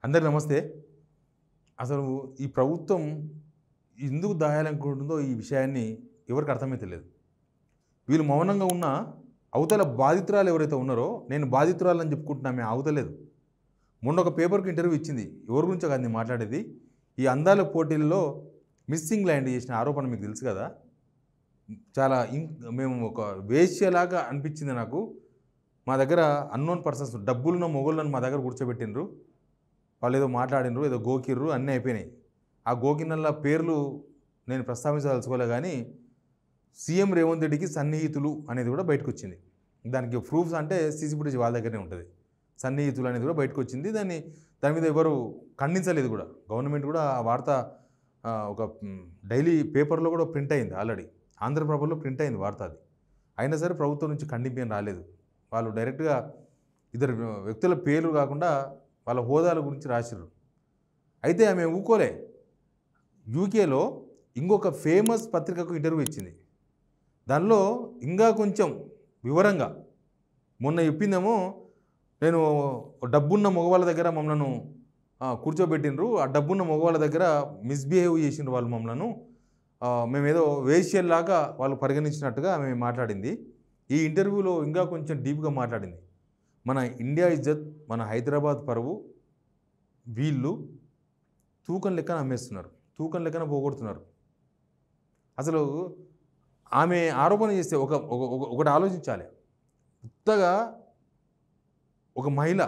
అందరికి నమస్తే. అసలు ఈ ప్రభుత్వం ఎందుకు దాయాలనుకుంటుందో ఈ విషయాన్ని ఎవరికి అర్థమైతలేదు. వీళ్ళు మౌనంగా ఉన్న అవతల బాధితురాలు ఎవరైతే ఉన్నారో, నేను బాధితురాలని చెప్పుకుంటున్నా, ఆమె అవతలేదు. మొన్న ఒక పేపర్కి ఇంటర్వ్యూ ఇచ్చింది. ఎవరి గురించో కాదు నేను మాట్లాడేది. ఈ అందాల పోటీల్లో మిస్సింగ్ ల్యాండ్ చేసిన ఆరోపణ మీకు తెలుసు కదా. చాలా మేము ఒక వేశ్యలాగా అనిపించింది నాకు. మా దగ్గర అన్నోన్ పర్సన్స్, డబ్బులున్న మొగోళ్ళని మా దగ్గర కూర్చోబెట్టినరు. వాళ్ళు ఏదో మాట్లాడినరు, ఏదో గోకిర్రు, అన్నీ అయిపోయినాయి. ఆ గోకినల్ల పేర్లు నేను ప్రస్తావించదలుచుకోలే, కానీ సీఎం రేవంత్ రెడ్డికి సన్నిహితులు అనేది కూడా బయటకు వచ్చింది. దానికి ప్రూఫ్స్ అంటే సీసీ ఫుటేజ్ వాళ్ళ దగ్గరనే ఉంటుంది. సన్నిహితులు అనేది కూడా బయటకు వచ్చింది. దాని మీద ఎవరు ఖండించలేదు కూడా. గవర్నమెంట్ కూడా ఆ వార్త ఒక డైలీ పేపర్లో కూడా ప్రింట్ అయింది. ఆల్రెడీ ఆంధ్రప్రభలో ప్రింట్ అయింది వార్త. అది అయినా సరే ప్రభుత్వం నుంచి ఖండింపేం రాలేదు. వాళ్ళు డైరెక్ట్గా ఇద్దరు వ్యక్తుల పేర్లు కాకుండా వాళ్ళ హోదాల గురించి రాసిర్రు. అయితే ఆమె ఊకోలే. యూకేలో ఇంకొక ఫేమస్ పత్రికకు ఇంటర్వ్యూ ఇచ్చింది. దానిలో ఇంకా కొంచెం వివరంగా మొన్న చెప్పిందేమో, నేను డబ్బున్న మగవాళ్ళ దగ్గర మమ్మల్ని కూర్చోబెట్టినరు, ఆ డబ్బున్న మగవాళ్ళ దగ్గర మిస్బిహేవ్ చేసినారు వాళ్ళు మమ్మల్ని, మేమేదో వేశ్యల్లాగా వాళ్ళు పరిగణించినట్టుగా ఆమె మాట్లాడింది. ఈ ఇంటర్వ్యూలో ఇంకా కొంచెం డీప్గా మాట్లాడింది. మన ఇండియా ఇజ్జత్, మన హైదరాబాద్ పరువు వీళ్ళు తూకం లెక్కన అమ్మేస్తున్నారు, తూకం లెక్కన పోగొడుతున్నారు. అసలు ఆమె ఆరోపణ చేస్తే ఒకటి ఆలోచించాలి. ఉత్తగా ఒక మహిళ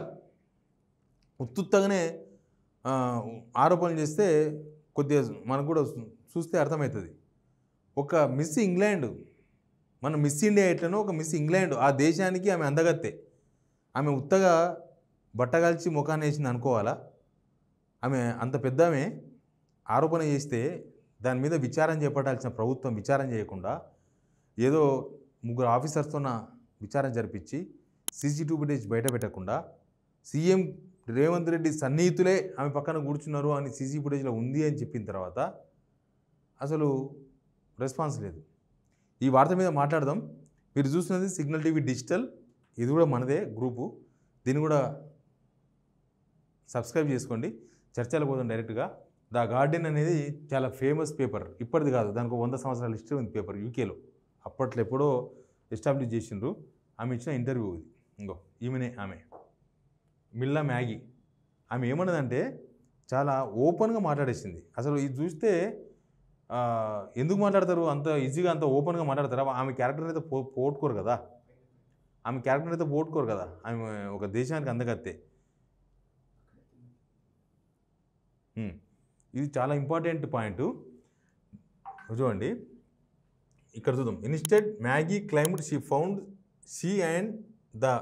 ఉత్తుత్తగానే ఆరోపణలు చేస్తే కొద్దిగా మనకు కూడా చూస్తే అర్థమవుతుంది. ఒక మిస్ ఇంగ్లాండ్, మన మిస్ ఇండియా ఎట్లనో ఒక మిస్ ఇంగ్లాండ్, ఆ దేశానికి ఆమె అందగత్తే. ఆమె ఉత్తగా బట్టగాల్చి ముఖాన్ని వేసింది అనుకోవాలా? ఆమె అంత పెద్ద ఆమె ఆరోపణ చేస్తే దాని మీద విచారణ చేపట్టాల్సిన ప్రభుత్వం విచారణ చేయకుండా ఏదో ముగ్గురు ఆఫీసర్స్తో విచారణ జరిపించి సీసీటీవీ ఫుటేజ్ బయట పెట్టకుండా, సీఎం రేవంత్ రెడ్డి సన్నిహితులే ఆమె పక్కన కూర్చున్నారు అని సీసీ ఫుటేజ్లో ఉంది అని చెప్పిన తర్వాత అసలు రెస్పాన్స్ లేదు. ఈ వార్త మీద మాట్లాడదాం. మీరు చూస్తున్నది సిగ్నల్ టీవీ డిజిటల్, ఇది కూడా మనదే గ్రూపు. దీన్ని కూడా సబ్స్క్రైబ్ చేసుకోండి. చర్చలకు పోదాం డైరెక్ట్గా. ద గార్డియన్ అనేది చాలా ఫేమస్ పేపర్, ఇప్పటిది కాదు, దానికి 100 సంవత్సరాల హిస్టరీ ఉంది పేపర్. యూకేలో అప్పట్లో ఎప్పుడో ఎస్టాబ్లిష్ చేసిండ్రు. ఆమె ఇచ్చిన ఇంటర్వ్యూ ఇది. ఇంకో ఈమెనే, ఆమె మిల్లా మ్యాగీ. ఆమె ఏమన్నదంటే చాలా ఓపెన్గా మాట్లాడేసింది. అసలు ఇది చూస్తే ఎందుకు మాట్లాడతారు అంత ఈజీగా, అంత ఓపెన్గా మాట్లాడతారా? ఆమె క్యారెక్టర్ అయితే పోగొట్టుకోరు కదా. ఆమె ఒక దేశానికి అందగత్తే. ఇది చాలా ఇంపార్టెంట్ పాయింట్. చూడండి, ఇక్కడ చూద్దాం. Instead Maggie claimed she found she and the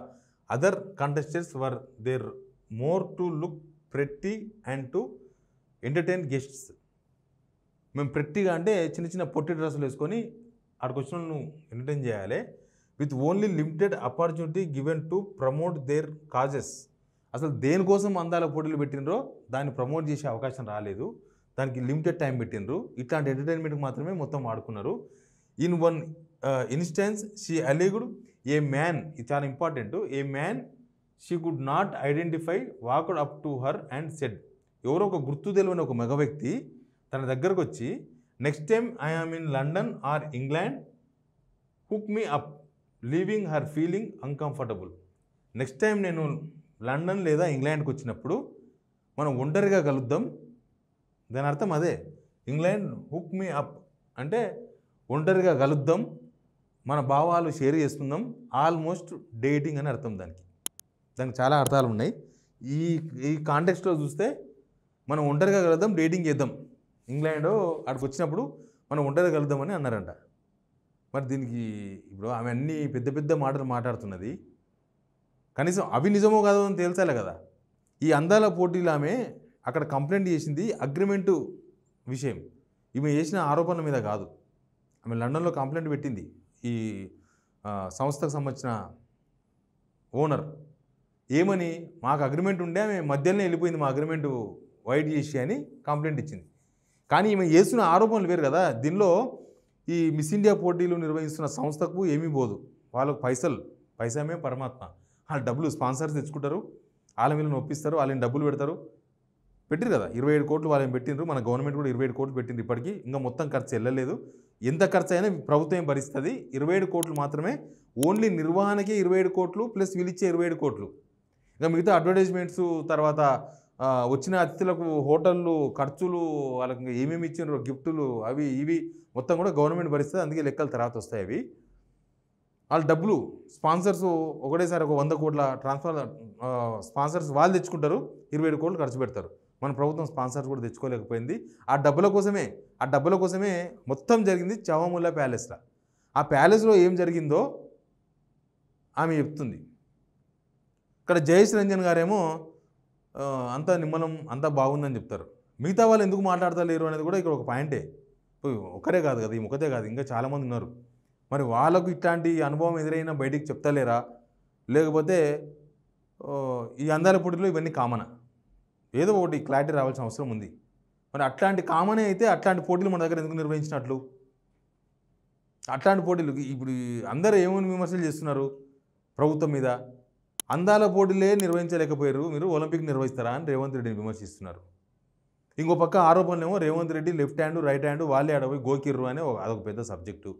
other contestants were there more to look pretty and to entertain guests. మేము ప్రెట్టిగా అంటే చిన్న చిన్న పొట్టి డ్రెస్సులు వేసుకొని అక్కడికి వచ్చిన నువ్వు ఎంటర్టైన్ చేయాలి. With only limited opportunity given to promote there causes. అసలు దేనికోసం అందాల పోటీలు పెట్టినరో దాన్ని ప్రమోట్ చేసే అవకాశం రాలేదు. దానికి లిమిటెడ్ టైం పెట్టినరు. ఇట్లాంటి ఎంటర్టైన్మెంట్కి మాత్రమే మొత్తం వాడుకున్నారు. In one instance she alleged a man, ఇది చాలా important, a man she could not identify walked up to her and said. ఎవరో ఒక గుర్తు తెలియని ఒక మగ వ్యక్తి తన దగ్గరకు వచ్చి, next time I am in London or England hook me up leaving her feeling uncomfortable. నెక్స్ట్ టైం నేను లండన్ లేదా ఇంగ్లాండ్కి వచ్చినప్పుడు మనం ఒంటరిగా కలుద్దాం. దాని అర్థం అదే. ఇంగ్లాండ్ హుక్ మీ అప్ అంటే ఒంటరిగా కలుద్దాం, మన భావాలు షేర్ చేసుకుందాం, ఆల్మోస్ట్ డేటింగ్ అని అర్థం. దానికి చాలా అర్థాలు ఉన్నాయి. ఈ కాంటెక్స్ట్లో చూస్తే మనం ఒంటరిగా కలుద్దాం, డేటింగ్ చేద్దాం, ఇంగ్లాండ్ అక్కడికి వచ్చినప్పుడు మనం ఒంటరిగా కలుద్దామని అన్నారంట. మరి దీనికి ఇప్పుడు ఆమె అన్ని పెద్ద పెద్ద మాటలు మాట్లాడుతున్నది. కనీసం అవి నిజమో కాదో అని తేల్చాలి కదా. ఈ అందాల పోటీలు ఆమె అక్కడ కంప్లైంట్ చేసింది అగ్రిమెంటు విషయం, ఈమె చేసిన ఆరోపణల మీద కాదు. ఆమె లండన్లో కంప్లైంట్ పెట్టింది. ఈ సంస్థకు సంబంధించిన ఓనర్ ఏమని, మాకు అగ్రిమెంట్ ఉండే ఆమె మధ్యలోనే వెళ్ళిపోయింది, మా అగ్రిమెంటు వైడ్ చేసి అని కంప్లైంట్ ఇచ్చింది. కానీ ఈమె చేస్తున్న ఆరోపణలు వేరు కదా. దీనిలో ఈ మిస్ ఇండియా పోటీలు నిర్వహిస్తున్న సంస్థకు ఏమీ పోదు. వాళ్ళకు పైసమే పరమాత్మ. వాళ్ళు డబ్బులు స్పాన్సర్స్ తెచ్చుకుంటారు, వాళ్ళ వీళ్ళని ఒప్పిస్తారు, వాళ్ళని డబ్బులు పెడతారు, పెట్టిరు కదా, 27 కోట్లు వాళ్ళని పెట్టిండ్రు. మన గవర్నమెంట్ కూడా 27 కోట్లు పెట్టిండ్రు. ఇప్పటికీ ఇంకా మొత్తం ఖర్చు వెళ్ళలేదు. ఎంత ఖర్చు అయినా ప్రభుత్వం భరిస్తుంది. 27 కోట్లు మాత్రమే, ఓన్లీ నిర్వహణకే 27 కోట్లు ప్లస్ వీళ్ళిచ్చే 27 కోట్లు. ఇంకా మిగతా అడ్వర్టైజ్మెంట్స్, తర్వాత వచ్చిన అతిథులకు హోటళ్ళు ఖర్చులు, వాళ్ళకి ఏమేమి ఇచ్చిండ్రో గిఫ్టులు, అవి ఇవి మొత్తం కూడా గవర్నమెంట్ భరిస్తుంది. అందుకే లెక్కలు తర్వాత వస్తాయి అవి. వాళ్ళ డబ్బులు స్పాన్సర్స్ ఒకటేసారి ఒక 100 కోట్ల ట్రాన్స్ఫర్ స్పాన్సర్స్ వాళ్ళు తెచ్చుకుంటారు, 27 కోట్లు ఖర్చు పెడతారు. మన ప్రభుత్వం స్పాన్సర్స్ కూడా తెచ్చుకోలేకపోయింది. ఆ డబ్బుల కోసమే మొత్తం జరిగింది చవముల్లా ప్యాలెస్లో. ఆ ప్యాలెస్లో ఏం జరిగిందో ఆమె చెప్తుంది. ఇక్కడ జయేష్ రంజన్ గారేమో అంతా నిమ్మలం, అంతా బాగుందని చెప్తారు. మిగతా వాళ్ళు ఎందుకు మాట్లాడతలేరు అనేది కూడా ఇక్కడ ఒక పాయింటే. ఒకరే కాదు కదా, ఈ ఒకతే కాదు, ఇంకా చాలామంది ఉన్నారు. మరి వాళ్ళకు ఇట్లాంటి అనుభవం ఎదురైనా బయటికి చెప్తలేరా, లేకపోతే ఈ అందాల పోటీలో ఇవన్నీ కామనా? ఏదో ఒకటి క్లారిటీ రావాల్సిన అవసరం ఉంది. మరి అట్లాంటి కామనే అయితే అట్లాంటి పోటీలు మన దగ్గర ఎందుకు నిర్వహించినట్లు? అట్లాంటి పోటీలు ఇప్పుడు అందరూ ఏమని విమర్శలు చేస్తున్నారు ప్రభుత్వం మీద? అందాల పోటీలే నిర్వహించలేకపోయారు, మీరు ఒలింపిక్ నిర్వహిస్తారా అని రేవంత్ రెడ్డిని విమర్శిస్తున్నారు. ఇంకో పక్క ఆరోపణలేమో Revanth Reddy left hand right hand వాళ్ళే ఆడపోయి గోకిర్రు అనే అదొక పెద్ద సబ్జెక్టు.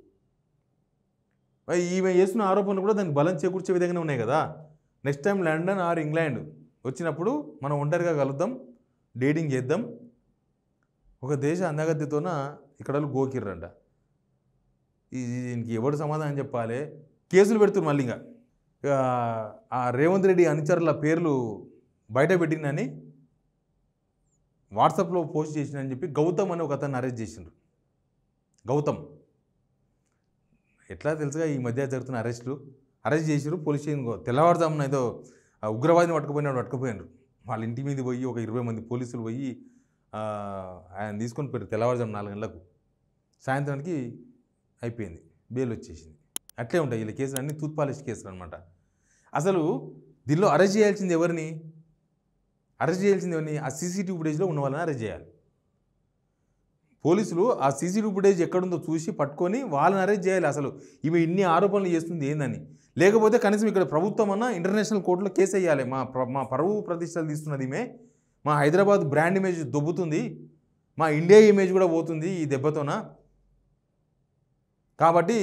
ఈమె చేస్తున్న ఆరోపణలు కూడా దానికి బలం చేకూర్చే విధంగానే ఉన్నాయి కదా. Next time London or England వచ్చినప్పుడు మనం ఒంటరిగా కలుద్దాం, డేటింగ్ చేద్దాం. ఒక దేశ అందగత్తితోన ఇక్కడ గోకిర్రంట. దీనికి ఎవడు సమాధానం చెప్పాలి? కేసులు పెడుతున్నారు మళ్ళీ. ఇంకా ఆ రేవంత్ రెడ్డి అనుచరుల పేర్లు బయట పెట్టిందని వాట్సాప్లో పోస్ట్ చేసిందని చెప్పి గౌతమ్ అని ఒక అతన్ని అరెస్ట్ చేసిండ్రు. గౌతమ్ ఎట్లా తెలుసుగా, ఈ మధ్య జరుగుతున్న అరెస్ట్ చేసిరు. పోలీస్ స్టేషన్ తెల్లవారుజామున ఏదో ఉగ్రవాదిని పట్టుకుపోయినారు. వాళ్ళ ఇంటి మీద పోయి ఒక 20 మంది పోలీసులు పోయి ఆయన తీసుకొని పోయారు. తెల్లవారుజాము 4 గంటలకు, సాయంత్రానికి అయిపోయింది, బెయిల్ వచ్చేసింది. అట్లే ఉంటాయి వీళ్ళ కేసులు అన్నీ, టూత్ పాలిష్ కేసులు అనమాట. అసలు దీనిలో అరెస్ట్ చేయాల్సింది ఎవరిని? ఆ సీసీటీవీ ఫుటేజ్లో ఉన్న వాళ్ళని అరెస్ట్ చేయాలి. పోలీసులు ఆ సీసీటీవీ ఫుటేజ్ ఎక్కడుందో చూసి పట్టుకొని వాళ్ళని అరెస్ట్ చేయాలి. అసలు ఇవి ఇన్ని ఆరోపణలు చేస్తుంది ఏందని. లేకపోతే కనీసం ఇక్కడ ప్రభుత్వం అన్నా ఇంటర్నేషనల్ కోర్టులో కేసు వేయాలి. మా పరువు ప్రతిష్టలు తీస్తున్నది ఈమె, మా హైదరాబాద్ బ్రాండ్ ఇమేజ్ దొబ్బుతుంది, మా ఇండియా ఇమేజ్ కూడా పోతుంది ఈ దెబ్బతోన, కాబట్టి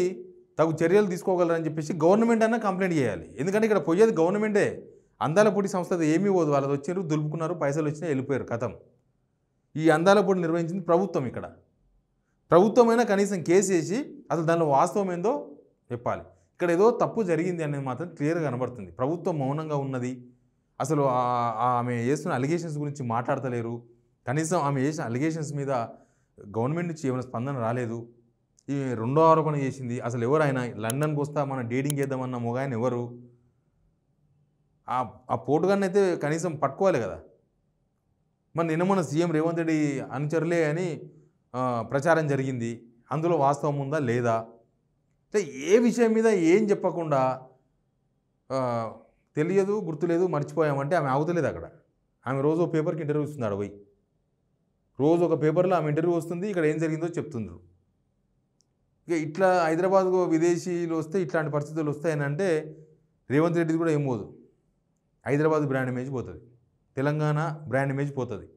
తగు చర్యలు తీసుకోగలరని చెప్పేసి గవర్నమెంట్ అన్నా కంప్లైంట్ చేయాలి. ఎందుకంటే ఇక్కడ పోయేది గవర్నమెంటే. అందాల పోటీ సంస్థ ఏమీ పోదు, వాళ్ళది వచ్చారు, దులుపుకున్నారు, పైసలు వచ్చినా వెళ్ళిపోయారు, కథం. ఈ అందాల పోటీ నిర్వహించింది ప్రభుత్వం. ఇక్కడ ప్రభుత్వమైనా కనీసం కేసు వేసి అసలు దానిలో వాస్తవం ఏందో చెప్పాలి. ఇక్కడ ఏదో తప్పు జరిగింది అనేది మాత్రం క్లియర్గా కనబడుతుంది. ప్రభుత్వం మౌనంగా ఉన్నది. అసలు ఆమె చేస్తున్న అలిగేషన్స్ గురించి మాట్లాడతలేరు. కనీసం ఆమె చేసిన అలిగేషన్స్ మీద గవర్నమెంట్ నుంచి ఏమైనా స్పందన రాలేదు. ఈ రెండో ఆరోపణ చేసింది. అసలు ఎవరు ఆయన? లండన్కి వస్తా మన డేటింగ్ చేద్దామన్న మొగాయన ఎవరు? ఆ పోటుగాన్ని అయితే కనీసం పట్టుకోవాలి కదా. మరి నిన్న మన సీఎం రేవంత్ రెడ్డి అనుచరులే అని ప్రచారం జరిగింది. అందులో వాస్తవం ఉందా లేదా? అంటే ఏ విషయం మీద ఏం చెప్పకుండా తెలియదు, గుర్తులేదు, మర్చిపోయామంటే ఆమె ఆగుతలేదు అక్కడ. ఆమె రోజు ఒక పేపర్కి ఇంటర్వ్యూ ఇస్తుంది. అడవి రోజు ఒక పేపర్లో ఆమె ఇంటర్వ్యూ వస్తుంది, ఇక్కడ ఏం జరిగిందో చెప్తుండ్రు. ఇక ఇట్లా హైదరాబాద్కు విదేశీయులు వస్తే ఇట్లాంటి పరిస్థితులు వస్తాయని అంటే రేవంత్ రెడ్డి కూడా ఏం పోదు. హైదరాబాద్ బ్రాండ్ ఇమేజ్ పోతుంది, తెలంగాణ బ్రాండ్ ఇమేజ్ పోతుంది.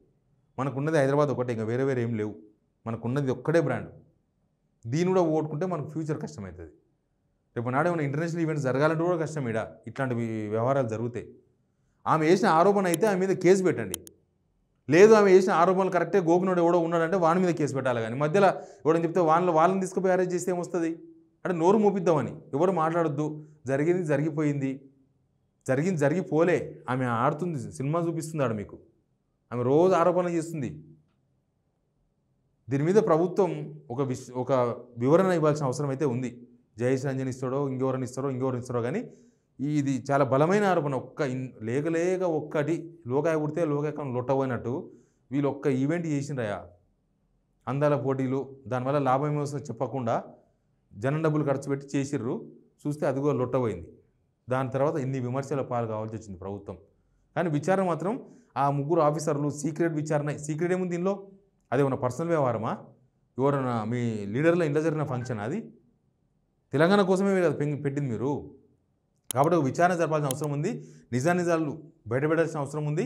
మనకున్నది హైదరాబాద్ ఒకటే, ఇంకా వేరే ఏం లేవు. మనకున్నది ఒక్కడే బ్రాండ్. దీన్ని కూడా ఓడుకుంటే మనకు ఫ్యూచర్ కష్టమవుతుంది. రేపు నాడు ఏమైనా ఇంటర్నేషనల్ ఈవెంట్స్ జరగాలంటే కూడా కష్టం. ఇట్లాంటి వ్యవహారాలు జరుగుతాయి. ఆమె చేసిన ఆరోపణ అయితే ఆమె మీద కేసు పెట్టండి. లేదు ఆమె చేసిన ఆరోపణలు కరెక్టే, గోకునోడు ఎవడో ఉన్నాడంటే వాని మీద కేసు పెట్టాలి. కానీ మధ్యలో ఎవడని చెప్తే వాళ్ళని తీసుకుపోయి అరెస్ట్ చేస్తే ఏమొస్తుంది? అంటే నోరు మోపిద్దామని. ఎవరు మాట్లాడొద్దు, జరిగింది జరిగిపోయింది, జరిగిపోలే. ఆమె ఆడుతుంది, సినిమా చూపిస్తుంది ఆడ మీకు. ఆమె రోజు ఆరోపణలు చేస్తుంది. దీని మీద ప్రభుత్వం ఒక వివరణ ఇవ్వాల్సిన అవసరం అయితే ఉంది. జయేష్ రంజన్ ఇస్తాడో, ఇంకెవరిని ఇస్తారో కానీ ఇది చాలా బలమైన ఆరోపణ. లేక ఒక్కటి లోకాయ పుడితే లోకాయకం లొట్టబోయినట్టు వీళ్ళు ఒక్క ఈవెంట్ చేసిండ్రయా, అందాల పోటీలు. దానివల్ల లాభం ఏమో చెప్పకుండా జనం డబ్బులు ఖర్చు పెట్టి చేసిర్రు. చూస్తే అదిగో లొట్టబోయింది. దాని తర్వాత ఇన్ని విమర్శల పాలు కావాల్సి వచ్చింది ప్రభుత్వం. కానీ విచారణ మాత్రం ఆ ముగ్గురు ఆఫీసర్లు సీక్రెట్ విచారణ. సీక్రెట్ ఏముంది దీనిలో? అదేమన్నా పర్సనల్ వ్యవహారమా? ఎవరన్నా మీ లీడర్ల ఇంట్లో జరిగిన ఫంక్షన్? అది తెలంగాణ కోసమే కదా పెట్టింది మీరు. కాబట్టి విచారణ జరపాల్సిన అవసరం ఉంది. నిజాలు బయటపెట్టాల్సిన అవసరం ఉంది.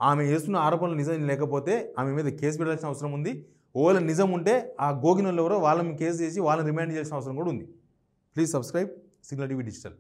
ఆమె చేస్తున్న ఆరోపణలు నిజం లేకపోతే ఆమె మీద కేసు పెట్టాల్సిన అవసరం ఉంది. ఒకవేళ నిజం ఉంటే ఆ గోగినోళ్ళు ఎవరో వాళ్ళని కేసు చేసి వాళ్ళని రిమాండ్ చేయాల్సిన అవసరం కూడా ఉంది. Please subscribe signal TV digital.